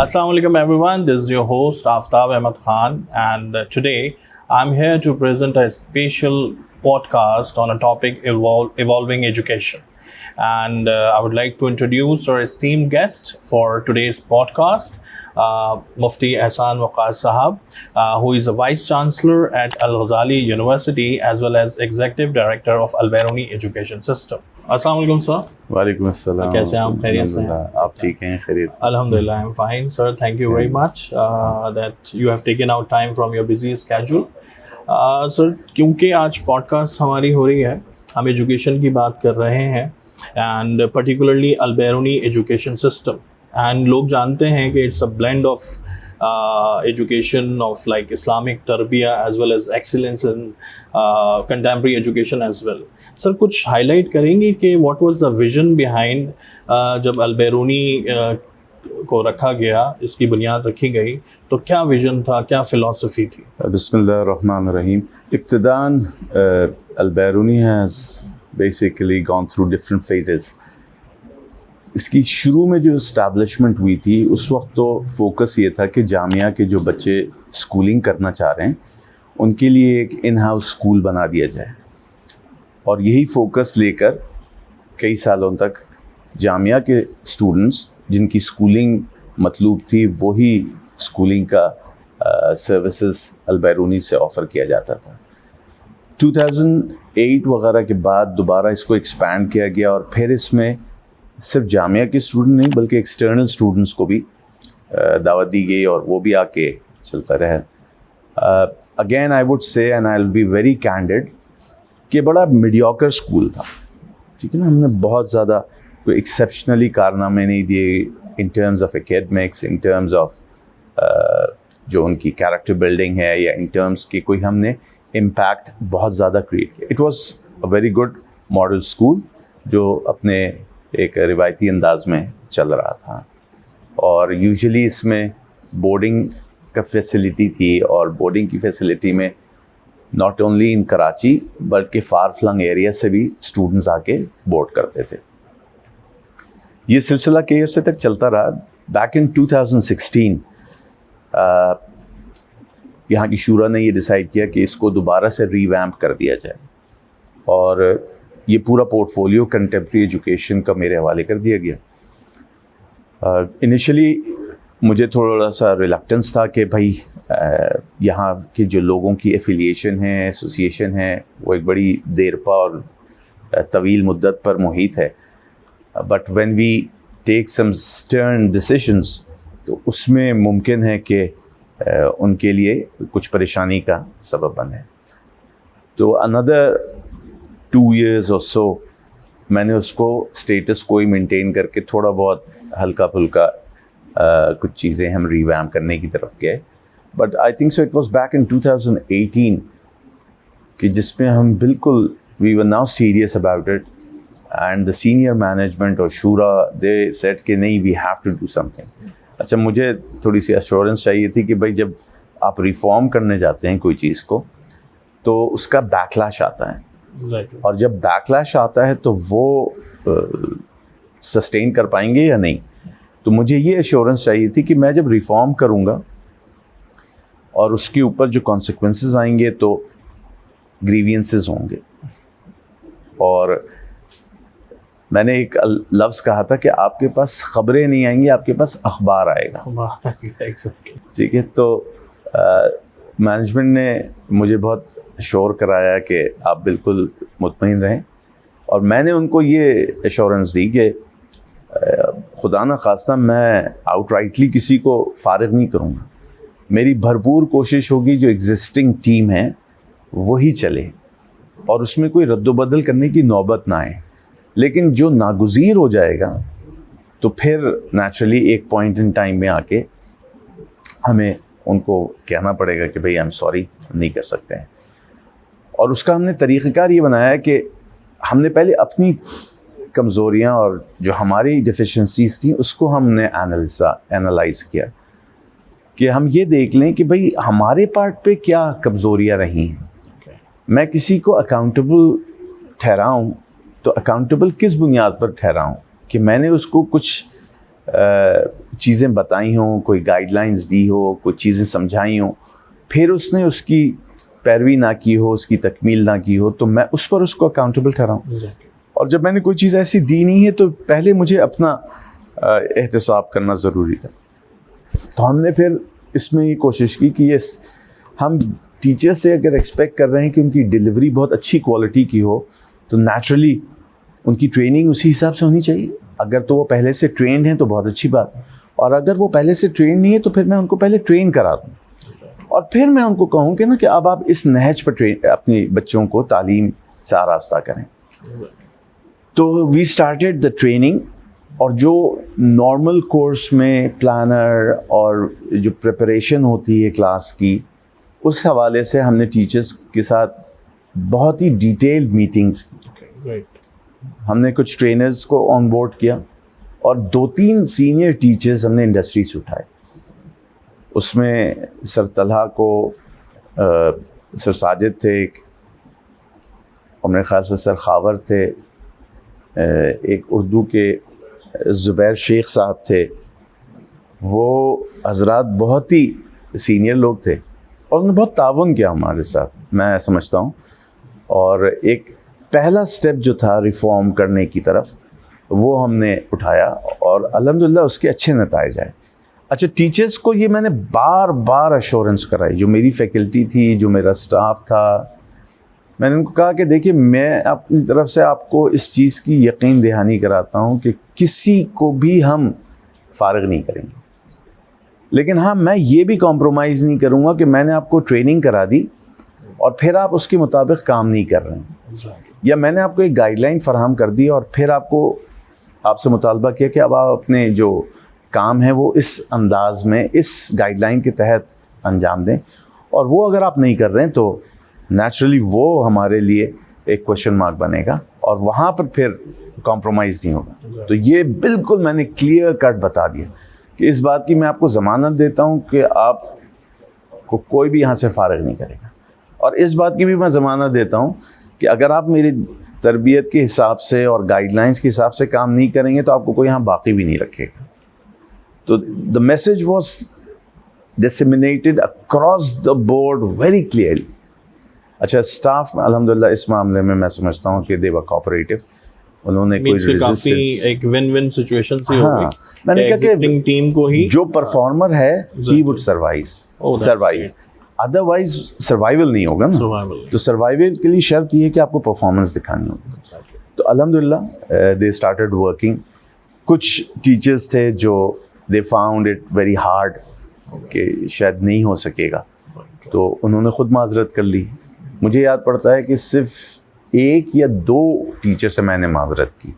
Assalamu alaikum everyone, this is your host Aftab Ahmed Khan, and today I'm here to present a special podcast on a topic evolving education. And I would like to introduce our esteemed guest for today's podcast, Mufti Ehsan Waqas Sahab, who is a Vice Chancellor at Al Ghazali University as well as Executive Director of Al Biruni Education System. السلام علیکم سر. وعلیکم السلام. کیسے ہیں آپ؟ خیریت سے ہیں؟ آپ ٹھیک ہیں؟ خیریت سے. الحمدللہ I am fine sir. Thank you very much that you have taken out time from your busy schedule. Sir کیونکہ آج پوڈ کاسٹ ہماری ہو رہی ہے، ہم ایجوکیشن کی بات کر رہے ہیں and particularly Al-Biruni education system. And لوگ جانتے ہیں کہ it's a blend of education of like Islamic tarbiyah as well as excellence in contemporary education as well. سر کچھ ہائی کریں گے کہ what was the vision behind جب البیرونی کو رکھا گیا، اس کی بنیاد رکھی گئی، تو کیا ویژن تھا، کیا فلاسفی تھی؟ بسم اللہ الرحمن الرحیم. ابتداً Albiruni has basically gone through different phases. اس کی شروع میں جو اسٹیبلشمنٹ ہوئی تھی اس وقت تو فوکس یہ تھا کہ جامعہ کے جو بچے اسکولنگ کرنا چاہ رہے ہیں ان کے لیے ایک ان ہاؤس اسکول بنا دیا جائے، اور یہی فوکس لے کر کئی سالوں تک جامعہ کے اسٹوڈنٹس جن کی اسکولنگ مطلوب تھی وہی اسکولنگ کا سروسز البیرونی سے آفر کیا جاتا تھا. 2008 وغیرہ کے بعد دوبارہ اس کو ایکسپینڈ کیا گیا، اور پھر اس میں صرف جامعہ کے اسٹوڈنٹ نہیں بلکہ ایکسٹرنل اسٹوڈنٹس کو بھی دعوت دی گئی، اور وہ بھی آ کے چلتا رہا. Again I would say and I will be very candid کہ بڑا میڈیوکر اسکول تھا، ٹھیک ہے نا. ہم نے بہت زیادہ کوئی ایکسیپشنلی کارنامے نہیں دیے in terms of academics, in terms of جو ان کی کیریکٹر بلڈنگ ہے، یا ان ٹرمز کی کوئی ہم نے امپیکٹ بہت زیادہ کریٹ کیا. It was a very good model school جو اپنے ایک روایتی انداز میں چل رہا تھا، اور یوزلی اس میں بورڈنگ کا فیسلٹی تھی، اور بورڈنگ کی فیسلٹی میں ناٹ اونلی ان کراچی بلکہ فار فلنگ ایریا سے بھی اسٹوڈنٹس آ کے بورڈ کرتے تھے. یہ سلسلہ کئی عرصے تک چلتا رہا. بیک ان 2016 یہاں کی شورا نے یہ ڈیسائیڈ کیا کہ اس کو دوبارہ سے ریویمپ کر دیا جائے، اور یہ پورا پورٹ فولیو کنٹمپریری ایجوکیشن کا میرے حوالے کر دیا گیا. انیشلی مجھے تھوڑا سا ریلیکٹنس تھا کہ بھائی یہاں کے جو لوگوں کی ایفیلیشن ہے، ایسوسیشن ہے، وہ ایک بڑی دیرپا اور طویل مدت پر محیط ہے. But when we take some stern decisions تو اس میں ممکن ہے کہ ان کے لیے کچھ پریشانی کا سبب بنے. تو اندر 2 years or so میں نے اس کو اسٹیٹس کو ہی مینٹین کر کے تھوڑا بہت ہلکا پھلکا کچھ چیزیں ہم ریویمپ کرنے کی طرف گئے. But I think so it was back in 2018 کہ جس میں ہم بالکل we were now serious about it, and the senior management اور شورا دے سیٹ کہ نہیں we have to do something. اچھا مجھے تھوڑی سی ایشورنس چاہیے تھی کہ بھائی جب آپ ریفارم کرنے جاتے ہیں کوئی چیز کو تو اس کا بیکلاش آتا ہے، اور جب بیکلیش آتا ہے تو وہ سسٹین کر پائیں گے یا نہیں. تو مجھے یہ ایشورنس چاہیے تھی کہ میں جب ریفارم کروں گا اور اس کے اوپر جو کانسیکوینسز آئیں گے تو گریوینسز ہوں گے. اور میں نے ایک لفظ کہا تھا کہ آپ کے پاس خبریں نہیں آئیں گی، آپ کے پاس اخبار آئے گا. ٹھیک ہے. تو مینجمنٹ نے مجھے بہت شور کرایا کہ آپ بالکل مطمئن رہیں، اور میں نے ان کو یہ ایشورنس دی کہ خدا نہ خواستہ میں آؤٹ رائٹلی کسی کو فارغ نہیں کروں گا. میری بھرپور کوشش ہوگی جو ایگزسٹنگ ٹیم ہے وہی چلے، اور اس میں کوئی رد و بدل کرنے کی نوبت نہ آئے. لیکن جو ناگزیر ہو جائے گا تو پھر نیچرلی ایک پوائنٹ ان ٹائم میں آ کے ہمیں ان کو کہنا پڑے گا کہ بھئی I'm sorry نہیں کر سکتے ہیں. اور اس کا ہم نے طریقہ کار یہ بنایا کہ ہم نے پہلے اپنی کمزوریاں اور جو ہماری ڈیفیشنسیز تھیں اس کو ہم نے اینالائز کیا کہ ہم یہ دیکھ لیں کہ بھئی ہمارے پارٹ پہ کیا کمزوریاں رہی ہیں. میں کسی کو اکاؤنٹیبل ٹھہراؤں تو اکاؤنٹیبل کس بنیاد پر ٹھہراؤں کہ میں نے اس کو کچھ چیزیں بتائی ہوں, کوئی گائیڈ لائنز دی ہو, کوئی چیزیں سمجھائی ہوں, پھر اس نے اس کی پیروی نہ کی ہو, اس کی تکمیل نہ کی ہو, تو میں اس پر اس کو اکاؤنٹیبل ٹھہراؤں. اور جب میں نے کوئی چیز ایسی دی نہیں ہے تو پہلے مجھے اپنا احتساب کرنا ضروری تھا. تو ہم نے پھر اس میں یہ کوشش کی کہ یہ ہم ٹیچر سے اگر ایکسپیکٹ کر رہے ہیں کہ ان کی ڈلیوری بہت اچھی کوالٹی کی ہو, تو نیچرلی ان کی ٹریننگ اسی حساب سے ہونی چاہیے. اگر تو وہ پہلے سے ٹرینڈ ہیں تو بہت اچھی بات, اور اگر وہ پہلے سے ٹرینڈ نہیں ہے تو پھر میں ان کو پہلے ٹرین کرا دوں, اور پھر میں ان کو کہوں کہ نا کہ اب آپ اس نہج پر اپنی بچوں کو تعلیم سے آراستہ کریں. تو وی اسٹارٹیڈ دا ٹریننگ, اور جو نارمل کورس میں پلانر اور جو پریپریشن ہوتی ہے کلاس کی, اس حوالے سے ہم نے ٹیچرس کے ساتھ بہت ہی ڈیٹیل میٹنگز کی. ہم نے کچھ ٹرینرز کو آن بورڈ کیا, اور 2-3 سینئر ٹیچرز ہم نے انڈسٹری سے اٹھائے. اس میں سر طلحہ کو, سر ساجد تھے, اور میرے خیال سے سر خاور تھے, ایک اردو کے زبیر شیخ صاحب تھے. وہ حضرات بہت ہی سینئر لوگ تھے, اور انہوں نے بہت تعاون کیا ہمارے ساتھ, میں سمجھتا ہوں. اور ایک پہلا سٹیپ جو تھا ریفارم کرنے کی طرف, وہ ہم نے اٹھایا, اور الحمدللہ اس کے اچھے نتائج آئے. اچھا, ٹیچرز کو یہ میں نے بار بار ایشورنس کرائی, جو میری فیکلٹی تھی, جو میرا سٹاف تھا, میں نے ان کو کہا کہ دیکھیے میں اپنی طرف سے آپ کو اس چیز کی یقین دہانی کراتا ہوں کہ کسی کو بھی ہم فارغ نہیں کریں گے, لیکن ہاں میں یہ بھی کمپرومائز نہیں کروں گا کہ میں نے آپ کو ٹریننگ کرا دی اور پھر آپ اس کے مطابق کام نہیں کر رہے ہیں, یا میں نے آپ کو ایک گائیڈ لائن فراہم کر دی اور پھر آپ سے مطالبہ کیا کہ اب آپ اپنے جو کام ہے وہ اس انداز میں اس گائیڈ لائن کے تحت انجام دیں, اور وہ اگر آپ نہیں کر رہے ہیں تو نیچرلی وہ ہمارے لیے ایک کویشچن مارک بنے گا, اور وہاں پر پھر کمپرومائز نہیں ہوگا. تو یہ بالکل میں نے کلیئر کٹ بتا دیا کہ اس بات کی میں آپ کو ضمانت دیتا ہوں کہ آپ کو کوئی بھی یہاں سے فارغ نہیں کرے گا, اور اس بات کی بھی میں ضمانت دیتا ہوں کہ اگر آپ میری تربیت کے حساب سے اور گائیڈ لائنس کے حساب سے کام نہیں کریں گے تو آپ کو کوئی یہاں باقی بھی نہیں رکھے گا. تو the message was disseminated across the board very clearly. اچھا, اسٹاف الحمدللہ اس معاملے میں میں سمجھتا ہوں کہ they were cooperative. انہوں نے کوئی resistance, ایک ون ون سچویشن سی ہو گئی. میں نے کہا کہ ٹیم کو ہی جو پرفارمر ہے he would survive. Otherwise survival نہیں ہوگا نا. تو سروائیول کے لیے شرط یہ ہے کہ آپ کو پرفارمنس دکھانی ہوگی. تو الحمدللہ دے اسٹارٹیڈ ورکنگ. کچھ ٹیچرس تھے جو they found it very hard کہ شاید نہیں ہو سکے گا, تو انہوں نے خود معذرت کر لی. مجھے یاد پڑتا ہے کہ صرف 1 یا 2 ٹیچر سے میں نے معذرت کی.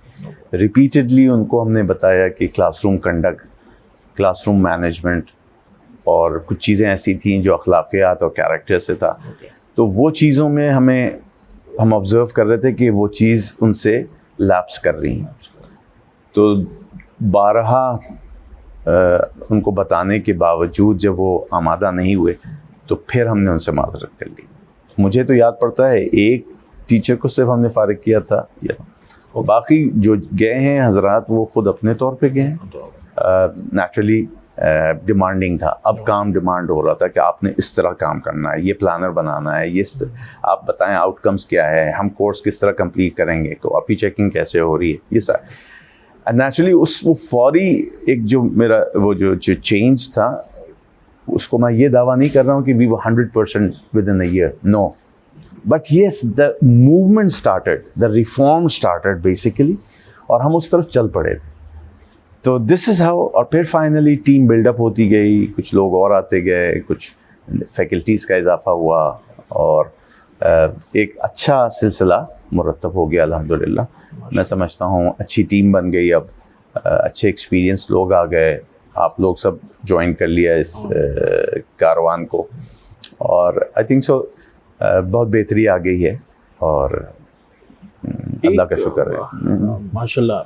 ریپیٹڈلی ان کو ہم نے بتایا کہ class room conduct, class room management اور کچھ چیزیں ایسی تھیں جو اخلاقیات اور کیریکٹر سے تھا. تو وہ چیزوں میں ہم آبزرو کر رہے تھے کہ وہ چیز ان سے لیپس کر رہی ہیں. تو بارہا ان کو بتانے کے باوجود جب وہ آمادہ نہیں ہوئے تو پھر ہم نے ان سے معذرت کر لی. مجھے تو یاد پڑتا ہے 1 ٹیچر کو صرف ہم نے فارغ کیا تھا, اور باقی جو گئے ہیں حضرات وہ خود اپنے طور پہ گئے ہیں. نیچرلی ڈیمانڈنگ تھا, اب کام ڈیمانڈ ہو رہا تھا کہ آپ نے اس طرح کام کرنا ہے, یہ پلانر بنانا ہے, یہ آپ بتائیں آؤٹ کمس کیا ہے, ہم کورس کس طرح کمپلیٹ کریں گے, کاپی چیکنگ کیسے ہو رہی ہے, یہ سارا. نیچرلی وہ فوری ایک جو میرا وہ جو چینج تھا, اس کو میں یہ دعویٰ نہیں کر رہا ہوں کہ we were 100% within a year, no, but yes, the movement started, the reform started basically, اور ہم اس طرف چل پڑے تھے. تو دس از ہاؤ. اور پھر فائنلی ٹیم بلڈ اپ ہوتی گئی, کچھ لوگ اور آتے گئے, کچھ فیکلٹیز کا اضافہ ہوا, اور ایک اچھا سلسلہ مرتب ہو گیا الحمدللہ. میں سمجھتا ہوں اچھی ٹیم بن گئی, اب اچھے ایکسپیرینس لوگ آ گئے, آپ لوگ سب جوائن کر لیا اس کاروان کو, اور آئی تھنک سو بہت بہتری آ گئی ہے, اور اللہ کا شکر ہے. ماشاء اللہ.